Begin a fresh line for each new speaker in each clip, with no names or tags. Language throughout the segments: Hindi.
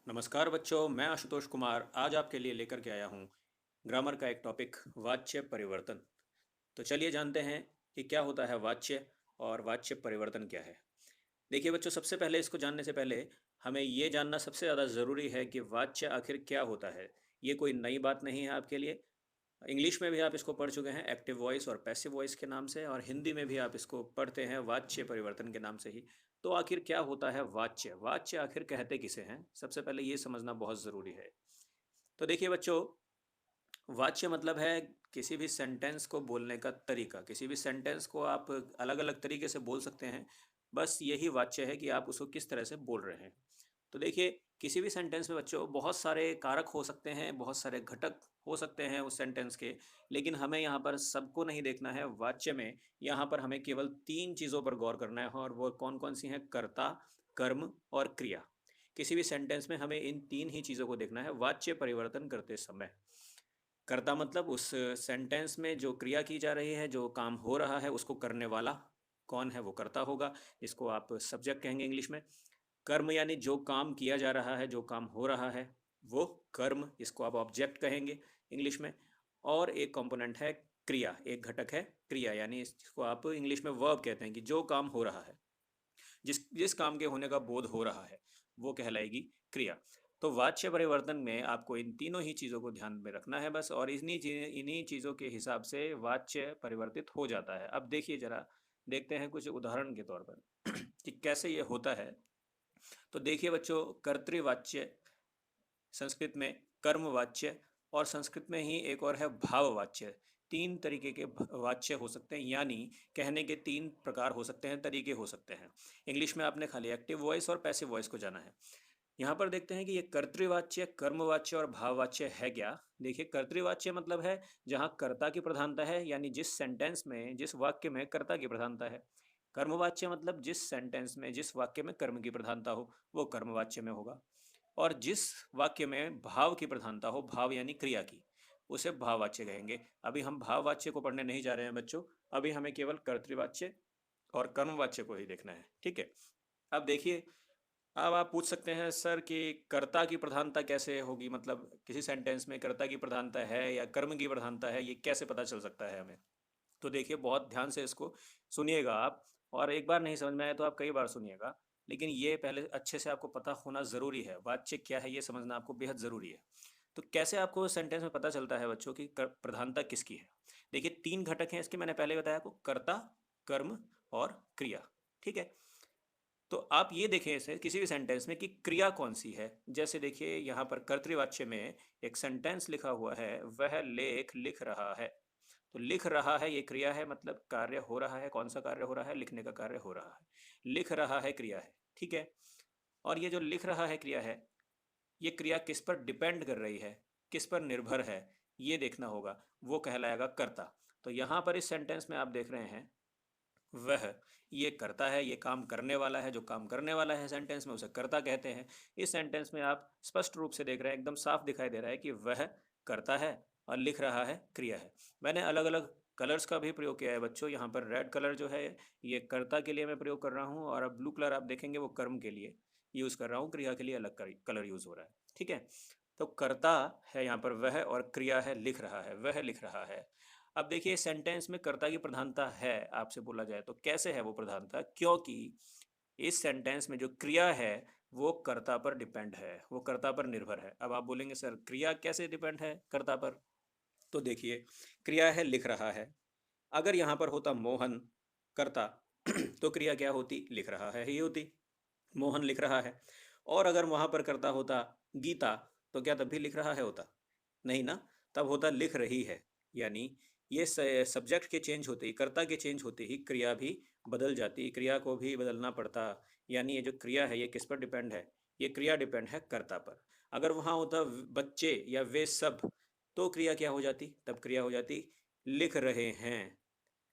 नमस्कार बच्चों, मैं आशुतोष कुमार आज आपके लिए लेकर के आया हूँ ग्रामर का एक टॉपिक वाच्य परिवर्तन। तो चलिए जानते हैं कि क्या होता है वाच्य और वाच्य परिवर्तन क्या है। देखिए बच्चों, सबसे पहले इसको जानने से पहले हमें ये जानना सबसे ज़्यादा ज़रूरी है कि वाच्य आखिर क्या होता है। ये कोई नई बात नहीं है आपके लिए। इंग्लिश में भी आप इसको पढ़ चुके हैं एक्टिव वॉइस और पैसिव वॉइस के नाम से, और हिंदी में भी आप इसको पढ़ते हैं वाच्य परिवर्तन के नाम से ही। तो आखिर क्या होता है वाच्य? वाच्य आखिर कहते किसे हैं, सबसे पहले ये समझना बहुत ज़रूरी है। तो देखिए बच्चों, वाच्य मतलब है किसी भी सेंटेंस को बोलने का तरीका। किसी भी सेंटेंस को आप अलग अलग तरीके से बोल सकते हैं, बस यही वाच्य है कि आप उसको किस तरह से बोल रहे हैं। तो देखिए, किसी भी सेंटेंस में बच्चों बहुत सारे कारक हो सकते हैं, बहुत सारे घटक हो सकते हैं उस सेंटेंस के, लेकिन हमें यहाँ पर सबको नहीं देखना है वाच्य में। यहाँ पर हमें केवल तीन चीज़ों पर गौर करना है, और वो कौन कौन सी हैं? कर्ता, कर्म और क्रिया। किसी भी सेंटेंस में हमें इन तीन ही चीज़ों को देखना है वाच्य परिवर्तन करते समय। कर्ता मतलब उस सेंटेंस में जो क्रिया की जा रही है, जो काम हो रहा है, उसको करने वाला कौन है, वो कर्ता होगा। इसको आप सब्जेक्ट कहेंगे इंग्लिश में। कर्म यानी जो काम किया जा रहा है, जो काम हो रहा है, वो कर्म, इसको आप ऑब्जेक्ट कहेंगे इंग्लिश में। और एक कंपोनेंट है क्रिया, एक घटक है क्रिया, यानी इसको आप इंग्लिश में वर्ब कहते हैं कि जो काम हो रहा है, जिस जिस काम के होने का बोध हो रहा है, वो कहलाएगी क्रिया। तो वाच्य परिवर्तन में आपको इन तीनों ही चीज़ों को ध्यान में रखना है बस, और इन्हीं चीज़ों के हिसाब से वाच्य परिवर्तित हो जाता है। अब देखिए जरा, देखते हैं कुछ उदाहरण के तौर पर कि कैसे ये होता है। तो देखिए बच्चों, कर्तृवाच्य, संस्कृत में कर्मवाच्य, और संस्कृत में ही एक और है भाववाच्य। तीन तरीके के वाच्य हो सकते हैं, यानी कहने के तीन प्रकार हो सकते हैं, तरीके हो सकते हैं। इंग्लिश में आपने खाली एक्टिव वॉइस और पैसिव वॉइस को जाना है। यहाँ पर देखते हैं कि ये कर्तृवाच्य, कर्मवाच्य और भाववाच्य है क्या। देखिए, कर्तृवाच्य मतलब है जहाँ कर्ता की प्रधानता है, यानी जिस सेंटेंस में, जिस वाक्य में कर्ता की प्रधानता है। कर्मवाच्य मतलब जिस सेंटेंस में, जिस वाक्य में कर्म की प्रधानता हो, वो कर्मवाच्य में होगा। और जिस वाक्य में भाव की प्रधानता हो, भाव यानी क्रिया की, उसे भाववाच्य कहेंगे। अभी हम भाववाच्य को पढ़ने नहीं जा रहे हैं बच्चों, अभी हमें केवल कर्तृवाच्य और कर्मवाच्य को ही देखना है, ठीक है। अब देखिए, अब आप पूछ सकते हैं सर कि कर्ता की प्रधानता कैसे होगी, मतलब किसी सेंटेंस में कर्ता की प्रधानता है या कर्म की प्रधानता है, ये कैसे पता चल सकता है हमें। तो देखिए, बहुत ध्यान से इसको सुनिएगा आप, और एक बार नहीं समझ में आया तो आप कई बार सुनिएगा, लेकिन ये पहले अच्छे से आपको पता होना ज़रूरी है। वाच्य क्या है ये समझना आपको बेहद ज़रूरी है। तो कैसे आपको सेंटेंस में पता चलता है बच्चों की प्रधानता किसकी है। देखिए, तीन घटक हैं इसके, मैंने पहले बताया आपको, कर्ता, कर्म और क्रिया, ठीक है। तो आप ये देखें इसे किसी भी सेंटेंस में कि क्रिया कौन सी है। जैसे देखिए, यहाँ पर कर्तृवाच्य में एक सेंटेंस लिखा हुआ है, वह लेख लिख रहा है। तो लिख रहा है ये क्रिया है, मतलब कार्य हो रहा है। कौन सा कार्य हो रहा है? लिखने का कार्य हो रहा है। लिख रहा है क्रिया है, ठीक है। और ये जो लिख रहा है क्रिया है, ये क्रिया किस पर डिपेंड कर रही है, किस पर निर्भर है, ये देखना होगा। वो कहलाएगा कर्ता। तो यहाँ पर इस सेंटेंस में आप देख रहे हैं, वह, ये करता है, ये काम करने वाला है। जो काम करने वाला है सेंटेंस में, उसे कर्ता कहते हैं। इस सेंटेंस में आप स्पष्ट रूप से देख रहे हैं, एकदम साफ दिखाई दे रहा है कि वह करता है और लिख रहा है क्रिया है। मैंने अलग अलग कलर्स का भी प्रयोग किया है बच्चों। यहाँ पर रेड कलर जो है, ये कर्ता के लिए मैं प्रयोग कर रहा हूँ, और अब ब्लू कलर आप देखेंगे वो कर्म के लिए यूज़ कर रहा हूँ। क्रिया के लिए अलग कलर यूज़ हो रहा है, ठीक है। तो कर्ता है यहाँ पर वह, और क्रिया है लिख रहा है, वह लिख रहा है। अब देखिए, सेंटेंस में कर्ता की प्रधानता है, आपसे बोला जाए तो कैसे है वो प्रधानता? क्योंकि इस सेंटेंस में जो क्रिया है वो कर्ता पर डिपेंड है, वो कर्ता पर निर्भर है। अब आप बोलेंगे सर क्रिया कैसे डिपेंड है कर्ता पर? तो देखिए, क्रिया है लिख रहा है। अगर यहाँ पर होता मोहन कर्ता तो क्रिया क्या होती? लिख रहा है ही होती। मोहन लिख रहा है। और अगर वहाँ पर करता होता गीता, तो क्या तब भी लिख रहा है होता? नहीं ना, तब होता लिख रही है। यानी ये सब्जेक्ट के चेंज होते ही, कर्ता के चेंज होते ही क्रिया भी बदल जाती, क्रिया को भी बदलना पड़ता। यानी ये जो क्रिया है ये किस पर डिपेंड है? ये क्रिया डिपेंड है कर्ता पर। अगर वहाँ होता बच्चे या वे सब, तो क्रिया क्या हो जाती? तब क्रिया हो जाती लिख रहे हैं।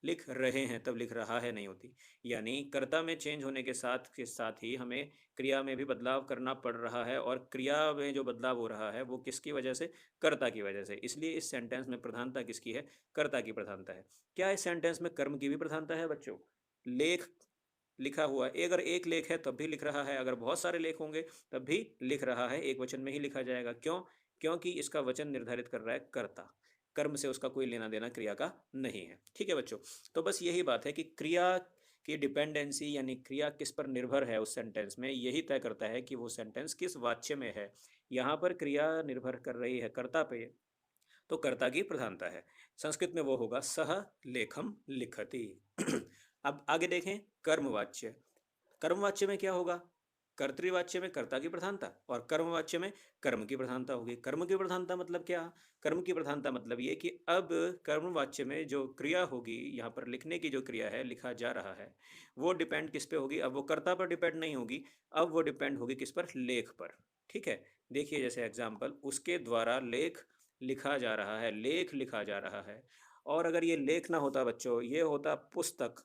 लिख रहे हैं, तब लिख रहा है नहीं होती। यानी कर्ता में चेंज होने के साथ ही हमें क्रिया में भी बदलाव करना पड़ रहा है, और क्रिया में जो बदलाव हो रहा है वो किसकी वजह से? कर्ता की वजह से। इसलिए इस सेंटेंस में प्रधानता किसकी है? कर्ता की प्रधानता है। क्या इस सेंटेंस में कर्म की भी प्रधानता है बच्चों? लेख लिखा हुआ है। अगर एक लेख है तब भी लिख रहा है, अगर बहुत सारे लेख होंगे तब भी लिख रहा है, एक वचन में ही लिखा जाएगा। क्यों? क्योंकि इसका वचन निर्धारित कर रहा है कर्ता, कर्म से उसका कोई लेना देना क्रिया का नहीं है। ठीक है बच्चों, तो बस यही बात है कि क्रिया की डिपेंडेंसी यानी क्रिया किस पर निर्भर है उस सेंटेंस में, यही तय करता है कि वो सेंटेंस किस वाच्य में है। यहाँ पर क्रिया निर्भर कर रही है कर्ता पे, तो कर्ता की प्रधानता है। संस्कृत में वो होगा सह लेखम लिखति। अब आगे देखें कर्मवाच्य। कर्मवाच्य में क्या होगा? कर्तृवाच्य में कर्ता की प्रधानता और कर्मवाच्य में कर्म की प्रधानता होगी। कर्म की प्रधानता मतलब क्या? कर्म की प्रधानता मतलब ये कि अब कर्मवाच्य में जो क्रिया होगी, यहाँ पर लिखने की जो क्रिया है, लिखा जा रहा है, वो डिपेंड किस पे होगी? अब वो कर्ता पर डिपेंड नहीं होगी, अब वो डिपेंड होगी किस पर? लेख पर। ठीक है, देखिए जैसे एग्जाम्पल, उसके द्वारा लेख लिखा जा रहा है, लेख लिखा जा रहा है। और अगर ये लेख ना होता बच्चों, ये होता पुस्तक,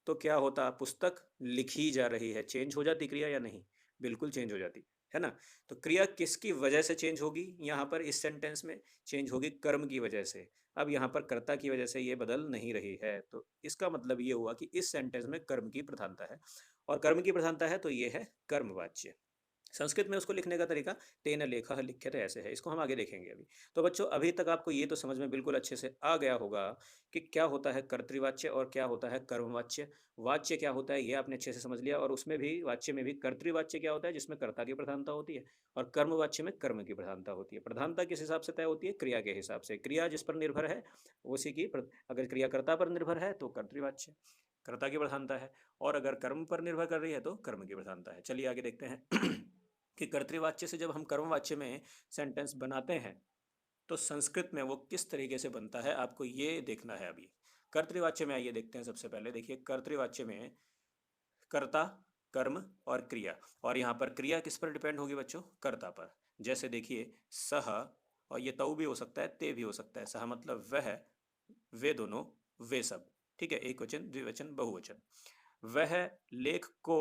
तो क्या होता? पुस्तक लिखी जा रही है, चेंज हो जाती क्रिया या नहीं? बिल्कुल चेंज हो जाती है ना। तो क्रिया किसकी वजह से चेंज होगी? यहाँ पर इस सेंटेंस में चेंज होगी कर्म की वजह से। अब यहाँ पर कर्ता की वजह से ये बदल नहीं रही है, तो इसका मतलब ये हुआ कि इस सेंटेंस में कर्म की प्रधानता है, और कर्म की प्रधानता है तो ये है कर्मवाच्य। संस्कृत में उसको लिखने का तरीका तेन लेखः लिख्यते ऐसे है, इसको हम आगे देखेंगे अभी। तो बच्चों अभी तक आपको ये तो समझ में बिल्कुल अच्छे से आ गया होगा कि क्या होता है कर्तृवाच्य और क्या होता है कर्मवाच्य। वाच्य क्या होता है ये आपने अच्छे से समझ लिया, और उसमें भी वाच्य में भी कर्तृवाच्य क्या होता है जिसमें कर्ता की प्रधानता होती है, और कर्मवाच्य में कर्म की प्रधानता होती है। प्रधानता किस हिसाब से तय होती है? क्रिया के हिसाब से। क्रिया जिस पर निर्भर है उसी की अगर क्रिया कर्ता पर निर्भर है तो कर्तृवाच्य, कर्ता की प्रधानता है, और अगर कर्म पर निर्भर कर रही है तो कर्म की प्रधानता है। चलिए आगे देखते हैं कि कर्तृवाच्य से जब हम कर्मवाच्य में सेंटेंस बनाते हैं तो संस्कृत में वो किस तरीके से बनता है, आपको ये देखना है अभी। कर्तृवाच्य में आइए देखते हैं। सबसे पहले देखिए कर्तृवाच्य में कर्ता, कर्म और क्रिया, और यहाँ पर क्रिया किस पर डिपेंड होगी बच्चों? कर्ता पर। जैसे देखिए सह, और ये तऊ भी हो सकता है, ते भी हो सकता है। सह मतलब वह, वे दोनों, वे सब। ठीक है, एक वचन, द्विवचन, बहुवचन। वह लेख को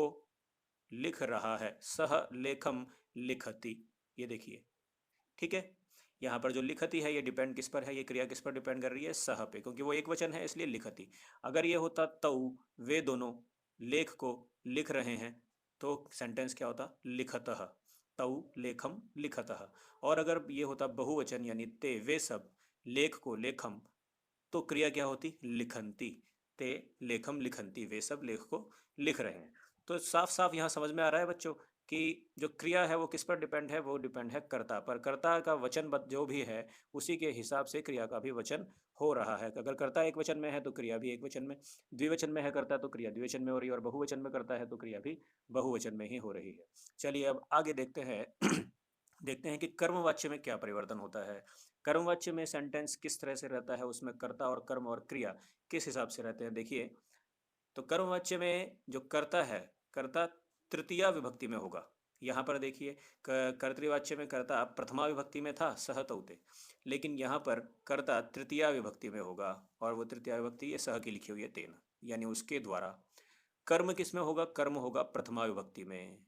लिख रहा है, सह लेखम लिखति। ये देखिए, ठीक है, यहाँ पर जो लिखति है ये डिपेंड किस पर है? ये क्रिया किस पर डिपेंड कर रही है? सह पे, क्योंकि वो एक वचन है इसलिए लिखति। अगर ये होता तऊ, वे दोनों लेख को लिख रहे हैं, तो सेंटेंस क्या होता? लिखतः, तऊ लेखम लिखतः। और अगर ये होता बहुवचन यानी ते, वे सब लेख को लेखम, तो क्रिया क्या होती? लिखंती, ते लेखम लिखंती, वे सब लेख को लिख रहे हैं। तो साफ साफ यहाँ समझ में आ रहा है बच्चों कि जो क्रिया है वो किस पर डिपेंड है? वो डिपेंड है कर्ता पर। कर्ता का वचन जो भी है उसी के हिसाब से क्रिया का भी वचन हो रहा है। अगर कर्ता एक वचन में है तो क्रिया भी एक वचन में, द्विवचन में है कर्ता तो क्रिया द्विवचन में हो रही है, और बहुवचन में करता है तो क्रिया भी बहुवचन में ही हो रही है। चलिए अब आगे देखते हैं देखते हैं कि कर्मवाच्य में क्या परिवर्तन होता है। कर्मवाच्य में सेंटेंस किस तरह से रहता है, उसमें कर्ता और कर्म और क्रिया किस हिसाब से रहते हैं। देखिए, तो कर्मवाच्य में जो कर्ता है, कर्ता तृतीया विभक्ति में होगा। यहाँ पर देखिए कर्तृवाच्य में कर्ता प्रथमा विभक्ति में था, सह तौते, लेकिन यहाँ पर कर्ता तृतीया विभक्ति में होगा, और वो तृतीया विभक्ति ये सह की लिखी हुई है, तेन, यानी उसके द्वारा। कर्म किस में होगा? कर्म होगा प्रथमा विभक्ति में।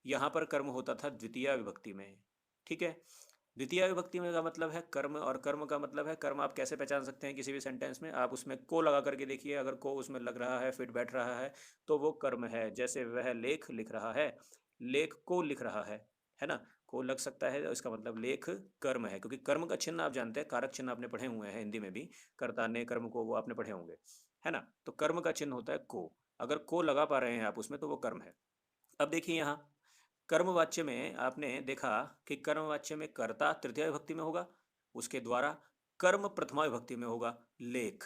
यहाँ पर कर्म होता था द्वितीया विभक्ति में। ठीक है, द्वितीय विभक्ति में का मतलब है कर्म, और कर्म का मतलब है कर्म। आप कैसे पहचान सकते हैं किसी भी सेंटेंस में? आप उसमें को लगा करके देखिए, अगर को उसमें लग रहा है, फिट बैठ रहा है, तो वो कर्म है। जैसे वह लेख लिख रहा है, लेख को लिख रहा है ना। को लग सकता है, इसका मतलब लेख कर्म है, क्योंकि कर्म का चिन्ह आप जानते हैं, कारक चिन्ह आपने पढ़े हुए हैं हिंदी में भी, कर्ता ने कर्म को, वो आपने पढ़े होंगे, है ना। तो कर्म का चिन्ह होता है को, अगर को लगा पा रहे हैं आप उसमें तो वो कर्म है। अब देखिए यहाँ कर्मवाच्य में आपने देखा कि कर्मवाच्य में कर्ता तृतीय विभक्ति में होगा, उसके द्वारा कर्म प्रथमा विभक्ति में होगा, लेख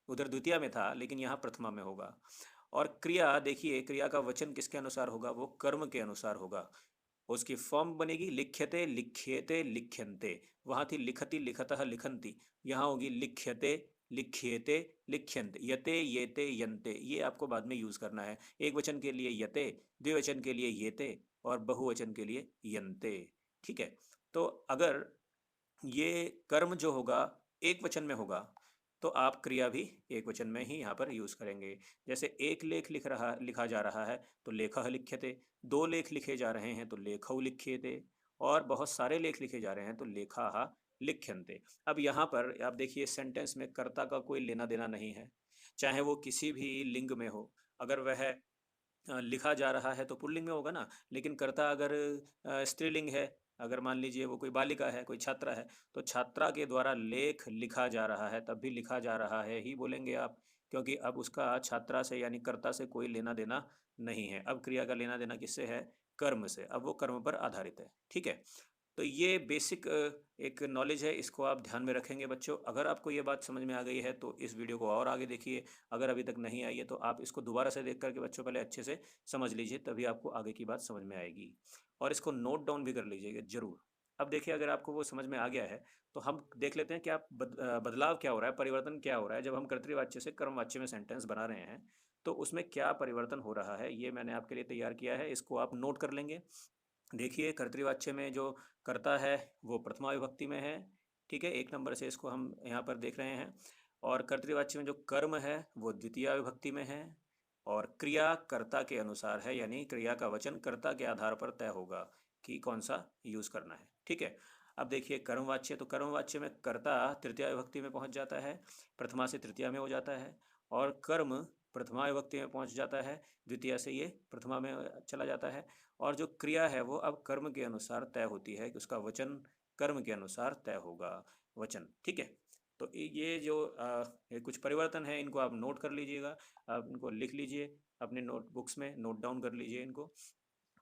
उधर द्वितीय में था लेकिन यहाँ प्रथमा में होगा। और क्रिया देखिए, क्रिया का वचन किसके अनुसार होगा? वो कर्म के अनुसार होगा। उसकी फॉर्म बनेगी लिख्यते लिख्येते लिख्यन्ते, वहाँ थी लिखति लिखतः लिखन्ति, यहाँ होगी लिख्यते लिख्येते लिख्यन्ते, यते येते यन्ते। ये आपको बाद में यूज़ करना है। एक वचन के लिए यते, द्विवचन के लिए येते, और बहुवचन के लिए यन्ते। ठीक है, तो अगर ये कर्म जो होगा एक वचन में होगा तो आप क्रिया भी एक वचन में ही यहाँ पर यूज़ करेंगे। जैसे एक लेख लिखा जा रहा है तो लेखः लिख्यते, दो लेख लिखे जा रहे हैं तो लेखौ लिख्यते, और बहुत सारे लेख लिखे जा रहे हैं तो लेखाः लिख्यन्ते। अब यहाँ पर आप देखिए सेंटेंस में कर्ता का कोई लेना देना नहीं है, चाहे वो किसी भी लिंग में हो। अगर वह लिखा जा रहा है तो पुल्लिंग में होगा ना, लेकिन कर्ता अगर स्त्रीलिंग है, अगर मान लीजिए वो कोई बालिका है, कोई छात्रा है, तो छात्रा के द्वारा लेख लिखा जा रहा है, तब भी लिखा जा रहा है ही बोलेंगे आप, क्योंकि अब उसका छात्रा से यानी कर्ता से कोई लेना देना नहीं है। अब क्रिया का लेना देना किससे है? कर्म से। अब वो कर्म पर आधारित है। ठीक है। तो ये बेसिक एक नॉलेज है, इसको आप ध्यान में रखेंगे बच्चों। अगर आपको ये बात समझ में आ गई है तो इस वीडियो को और आगे देखिए। अगर अभी तक नहीं आई है तो आप इसको दोबारा से देख करके बच्चों पहले अच्छे से समझ लीजिए, तभी आपको आगे की बात समझ में आएगी। और इसको नोट डाउन भी कर लीजिएगा ज़रूर। अब देखिए, अगर आपको वो समझ में आ गया है तो हम देख लेते हैं कि आप बदलाव क्या हो रहा है, परिवर्तन क्या हो रहा है जब हम कर्तृवाच्य से कर्मवाच्य में सेंटेंस बना रहे हैं। तो उसमें क्या परिवर्तन हो रहा है, ये मैंने आपके लिए तैयार किया है, इसको आप नोट कर लेंगे। देखिए, कर्तृवाच्य में जो कर्ता है वो प्रथमा विभक्ति में है। ठीक है, 1 नंबर से इसको हम यहाँ पर देख रहे हैं। और कर्तृवाच्य में जो कर्म है वो द्वितीय विभक्ति में है। और क्रिया कर्ता के अनुसार है, यानी क्रिया का वचन कर्ता के आधार पर तय होगा कि कौन सा यूज़ करना है। ठीक है। अब देखिए कर्मवाच्य, तो कर्मवाच्य में कर्ता तृतीय विभक्ति में पहुँच जाता है, प्रथमा से तृतीया में हो जाता है। और कर्म प्रथमा विभक्ति में पहुँच जाता है, द्वितीय से ये प्रथमा में चला जाता है। और जो क्रिया है वो अब कर्म के अनुसार तय होती है कि उसका वचन कर्म के अनुसार तय होगा, वचन। ठीक है। तो ये जो ये कुछ परिवर्तन है, इनको आप नोट कर लीजिएगा, आप इनको लिख लीजिए अपने नोटबुक्स में, नोट डाउन कर लीजिए इनको।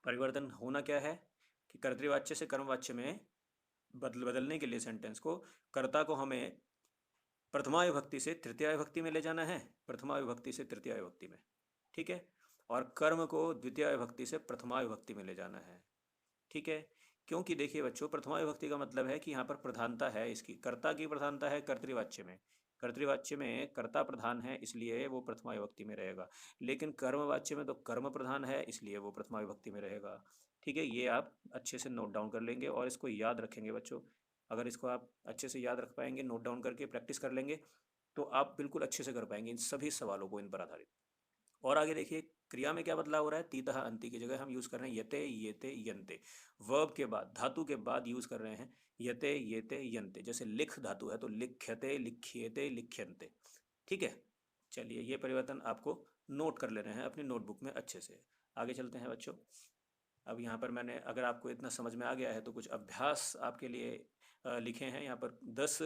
परिवर्तन होना क्या है कि कर्तृवाच्य से कर्मवाच्य में बदलने के लिए सेंटेंस को, कर्ता को हमें प्रथमा विभक्ति से तृतीय विभक्ति में ले जाना है, प्रथमा विभक्ति से तृतीय विभक्ति में। ठीक है। और कर्म को द्वितीय विभक्ति से प्रथमा विभक्ति में ले जाना है। ठीक है। क्योंकि देखिए बच्चों, प्रथमा विभक्ति का मतलब है कि यहाँ पर प्रधानता है, इसकी कर्ता की प्रधानता है कर्तृवाच्य में। कर्तृवाच्य में कर्ता प्रधान है, इसलिए वो प्रथमा विभक्ति में रहेगा। लेकिन कर्मवाच्य में तो कर्म प्रधान है, इसलिए वो प्रथमा विभक्ति में रहेगा। ठीक है, ये आप अच्छे से नोट डाउन कर लेंगे और इसको याद रखेंगे बच्चों। अगर इसको आप अच्छे से याद रख पाएंगे, नोट डाउन करके प्रैक्टिस कर लेंगे, तो आप बिल्कुल अच्छे से कर पाएंगे इन सभी सवालों को इन पर आधारित। और आगे देखिए, क्रिया में क्या बदलाव हो रहा है? तीतः अंति की जगह हम यूज कर रहे हैं यते येते यन्ते। वर्ब के बाद, धातु के बाद यूज कर रहे हैं यते येते यन्ते। जैसे लिख धातु है तो लिख्यते लिख्येते लिख्यन्ते। ठीक है। चलिए, ये परिवर्तन आपको नोट कर लेने हैं अपनी नोटबुक में अच्छे से। आगे चलते हैं बच्चों। अब यहाँ पर मैंने, अगर आपको इतना समझ में आ गया है तो कुछ अभ्यास आपके लिए लिखे हैं। यहाँ पर 10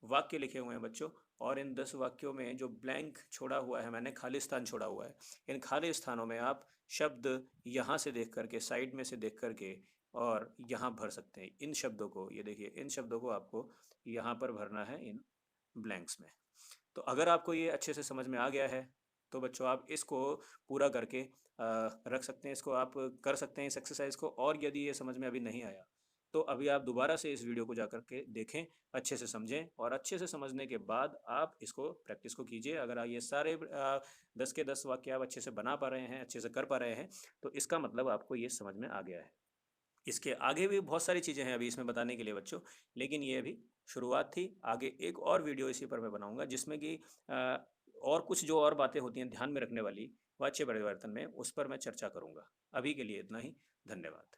वाक्य लिखे हुए हैं बच्चों। और इन 10 वाक्यों में जो ब्लैंक छोड़ा हुआ है, मैंने खाली स्थान छोड़ा हुआ है, इन खाली स्थानों में आप शब्द यहाँ से देख करके, साइड में से देख करके और यहाँ भर सकते हैं इन शब्दों को। ये देखिए, इन शब्दों को आपको यहाँ पर भरना है इन ब्लैंक्स में। तो अगर आपको ये अच्छे से समझ में आ गया है तो बच्चों आप इसको पूरा करके रख सकते हैं, इसको आप कर सकते हैं इस एक्सरसाइज को। और यदि ये समझ में अभी नहीं आया तो अभी आप दोबारा से इस वीडियो को जा के देखें, अच्छे से समझें, और अच्छे से समझने के बाद आप इसको प्रैक्टिस को कीजिए। अगर आप ये सारे 10 के 10 वाक्य आप अच्छे से बना पा रहे हैं, अच्छे से कर पा रहे हैं, तो इसका मतलब आपको ये समझ में आ गया है। इसके आगे भी बहुत सारी चीज़ें हैं अभी इसमें बताने के लिए बच्चों, लेकिन ये अभी शुरुआत थी। आगे एक और वीडियो इसी पर मैं बनाऊंगा जिसमें कि और कुछ जो और बातें होती हैं ध्यान में रखने वाली वाच्य परिवर्तन में, उस पर मैं चर्चा करूंगा। अभी के लिए इतना ही। धन्यवाद।